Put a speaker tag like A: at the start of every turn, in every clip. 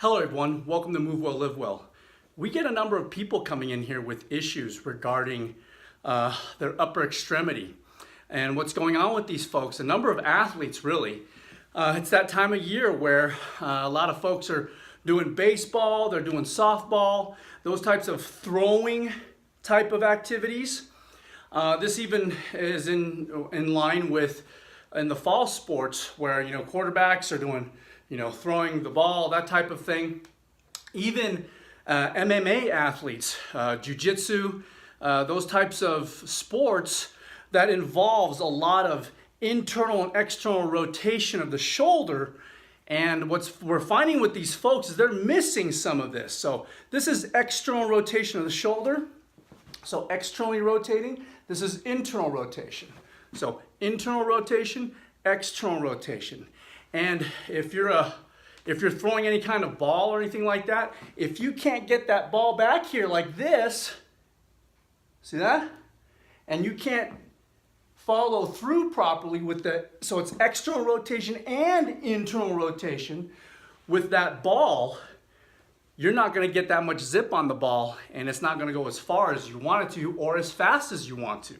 A: Hello everyone, welcome to Move Well, Live Well. We get a number of people coming in here with issues regarding their upper extremity. And what's going on with these folks, a number of athletes really, it's that time of year where a lot of folks are doing baseball, they're doing softball, those types of throwing type of activities. This even is in line with in the fall sports where, quarterbacks are doing, throwing the ball, that type of thing. Even MMA athletes, jiujitsu, those types of sports that involves a lot of internal and external rotation of the shoulder. And what we're finding with these folks is they're missing some of this. So this is external rotation of the shoulder. So externally rotating, this is internal rotation. So internal rotation, external rotation. And if you're throwing any kind of ball or anything like that, if you can't get that ball back here like this, see that? And you can't follow through properly with so it's external rotation and internal rotation with that ball, you're not going to get that much zip on the ball, and it's not going to go as far as you want it to or as fast as you want to.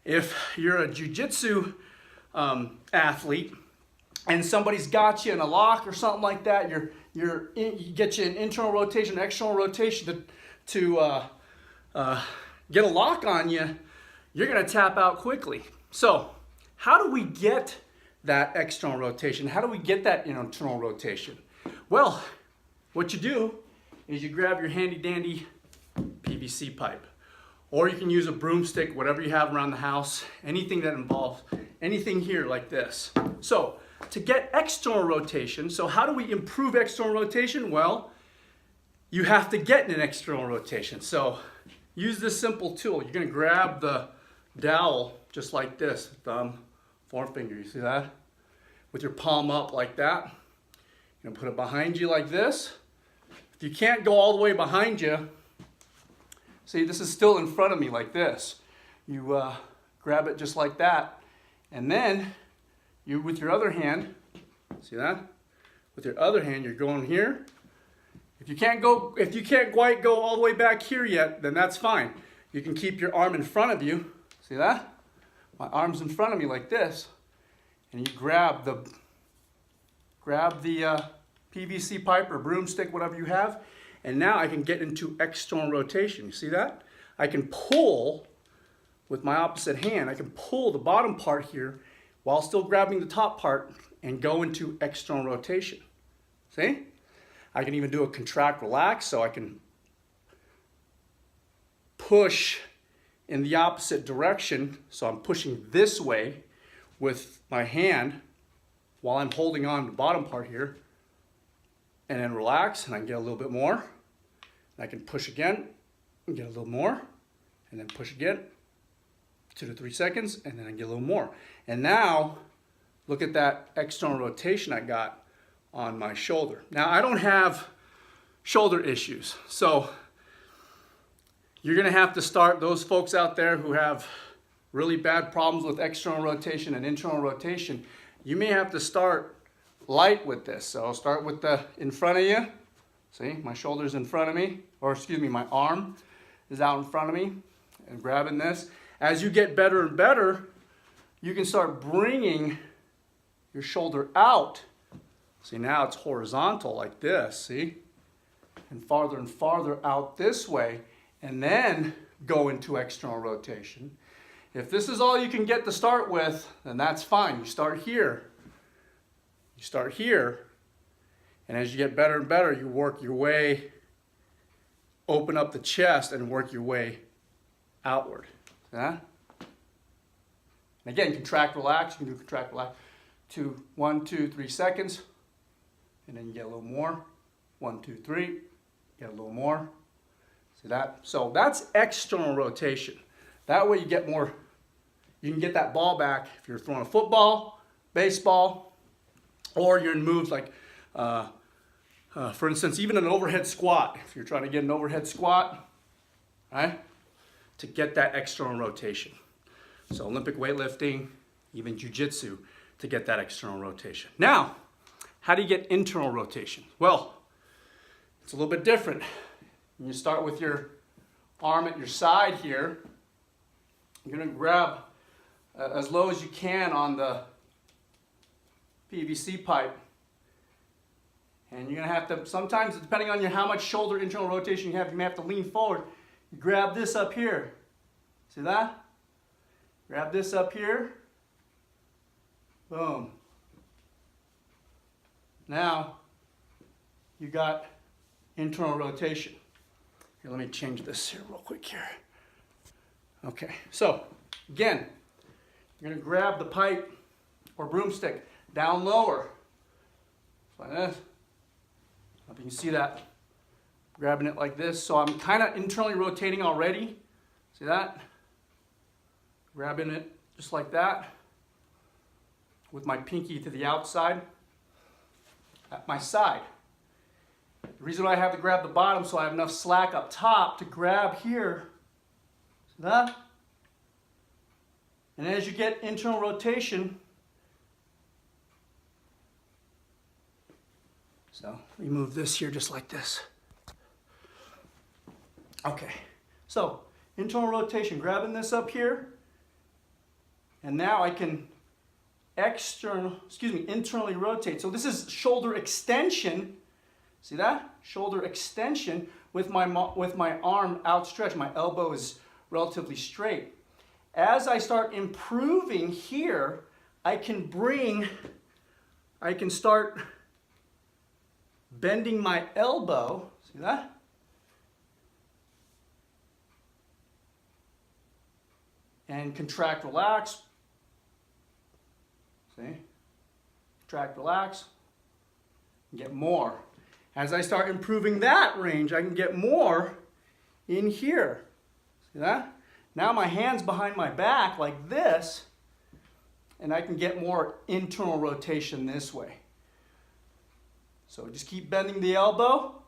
A: If you're a jiu-jitsu athlete and somebody's got you in a lock or something like that, you get you an internal rotation, external rotation to get a lock on you, you're going to tap out quickly. So how do we get that external rotation? How do we get that internal rotation? Well, what you do is you grab your handy dandy PVC pipe, or you can use a broomstick, whatever you have around the house, anything that involves anything here like this. So to get external rotation, so how do we improve external rotation? Well, you have to get an external rotation. So use this simple tool. You're going to grab the dowel just like this, thumb, forefinger, you see that? With your palm up like that. You're going to put it behind you like this. If you can't go all the way behind you, see, this is still in front of me like this. You grab it just like that, and then you, with your other hand, see that? With your other hand, you're going here. If you can't quite go all the way back here yet, then that's fine. You can keep your arm in front of you. See that? My arm's in front of me like this, and you grab the PVC pipe or broomstick, whatever you have, and now I can get into external rotation. You see that? I can pull with my opposite hand. I can pull the bottom part here while still grabbing the top part and go into external rotation. See? I can even do a contract relax, so I can push in the opposite direction. So I'm pushing this way with my hand while I'm holding on to the bottom part here, and then relax, and I can get a little bit more. And I can push again and get a little more, and then push again, 2 to 3 seconds, and then I get a little more. And now, look at that external rotation I got on my shoulder. Now, I don't have shoulder issues, so you're gonna have to start, those folks out there who have really bad problems with external rotation and internal rotation, you may have to start light with this. So I'll start with the in front of you. See, my shoulder's in front of me, or excuse me, my arm is out in front of me, and grabbing this. As you get better and better, you can start bringing your shoulder out. See, now it's horizontal like this, see? And farther out this way, and then go into external rotation. If this is all you can get to start with, then that's fine. You start here. You start here, and as you get better and better, you work your way, open up the chest and work your way outward. Yeah? And again, contract, relax. You can do contract, relax. 1, 2, 3 seconds, and then you get a little more. 1, 2, 3, get a little more. See that? So that's external rotation. That way you get more, you can get that ball back if you're throwing a football, baseball, or you're in moves like, for instance, even an overhead squat. If you're trying to get an overhead squat, right, to get that external rotation. So Olympic weightlifting, even jiu-jitsu, to get that external rotation. Now, how do you get internal rotation? Well, It's a little bit different. You start with your arm at your side here. You're going to grab as low as you can on the PVC pipe. And you're going to have to, sometimes depending on how much shoulder internal rotation you may have to lean forward. You grab this up here. See that? Grab this up here. Boom. Now, you got internal rotation. Here, let me change this here real quick here. Okay, so again, you're going to grab the pipe or broomstick down lower. Like this. If you can see that, grabbing it like this. So I'm kind of internally rotating already. See that? Grabbing it just like that with my pinky to the outside at my side. The reason why I have to grab the bottom so I have enough slack up top to grab here. See that? And as you get internal rotation, so we move this here just like this. Okay, so internal rotation, grabbing this up here, and now I can internally rotate. So this is shoulder extension. See that? Shoulder extension with my arm outstretched. My elbow is relatively straight. As I start improving here, I can start bending my elbow. See that? And contract, relax. See? Contract, relax. Get more. As I start improving that range, I can get more in here. See that? Now my hand's behind my back like this, and I can get more internal rotation this way. So just keep bending the elbow,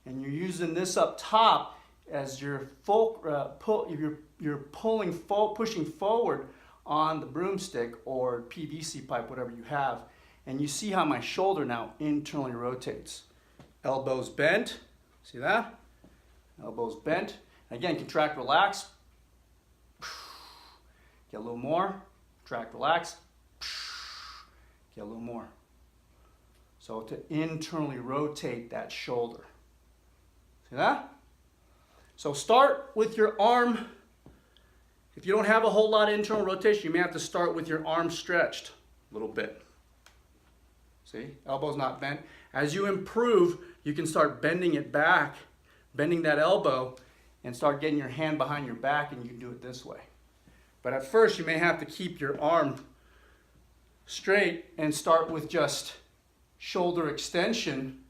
A: and you're using this up top as you're pushing forward on the broomstick or PVC pipe, whatever you have. And you see how my shoulder now internally rotates. Elbows bent, see that? Elbows bent. Again, contract, relax. Get a little more, contract, relax. Get a little more. So to internally rotate that shoulder. See that? So start with your arm. If you don't have a whole lot of internal rotation, you may have to start with your arm stretched a little bit. See, elbow's not bent. As you improve, you can start bending it back, bending that elbow, and start getting your hand behind your back, and you can do it this way. But at first, you may have to keep your arm straight and start with just shoulder extension.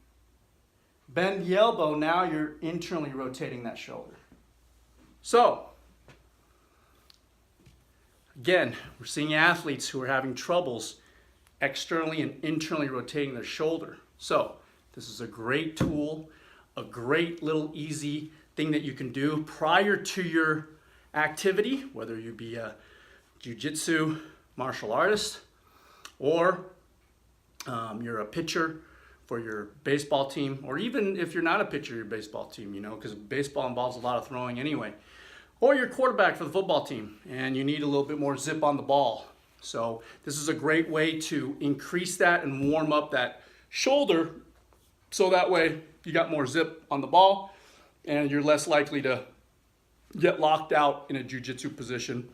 A: Bend the elbow, now you're internally rotating that shoulder. So, again, we're seeing athletes who are having troubles externally and internally rotating their shoulder. So, this is a great tool, a great little easy thing that you can do prior to your activity, whether you be a jiu-jitsu martial artist or you're a pitcher for your baseball team, or even if you're not a pitcher, your baseball team, you know, because baseball involves a lot of throwing anyway. Or you're quarterback for the football team and you need a little bit more zip on the ball. So this is a great way to increase that and warm up that shoulder so that way you got more zip on the ball and you're less likely to get locked out in a jiu-jitsu position.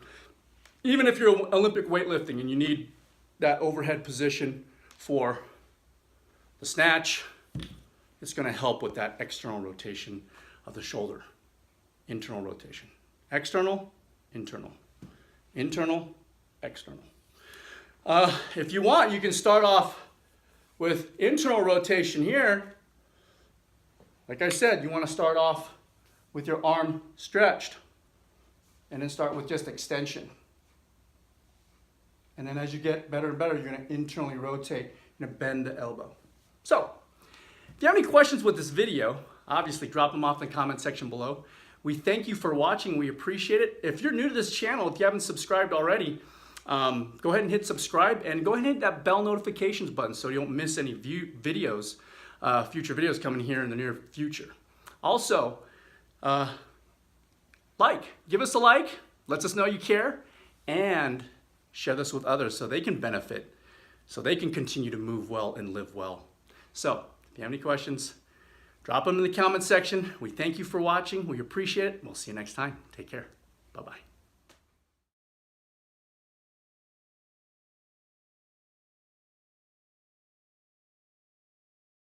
A: Even if you're Olympic weightlifting and you need that overhead position for the snatch, it's going to help with that external rotation of the shoulder. Internal rotation. External, internal. Internal, external. If you want, you can start off with internal rotation here. Like I said, you want to start off with your arm stretched and then start with just extension. And then as you get better and better, you're going to internally rotate, you're going to bend the elbow. So, if you have any questions with this video, obviously drop them off in the comment section below. We thank you for watching. We appreciate it. If you're new to this channel, if you haven't subscribed already, go ahead and hit subscribe and go ahead and hit that bell notifications button so you don't miss any videos. future videos coming here in the near future. Also, give us a like, lets us know you care, and share this with others so they can benefit, so they can continue to move well and live well. So, if you have any questions, drop them in the comment section. We thank you for watching. We appreciate it. We'll see you next time. Take care. Bye-bye.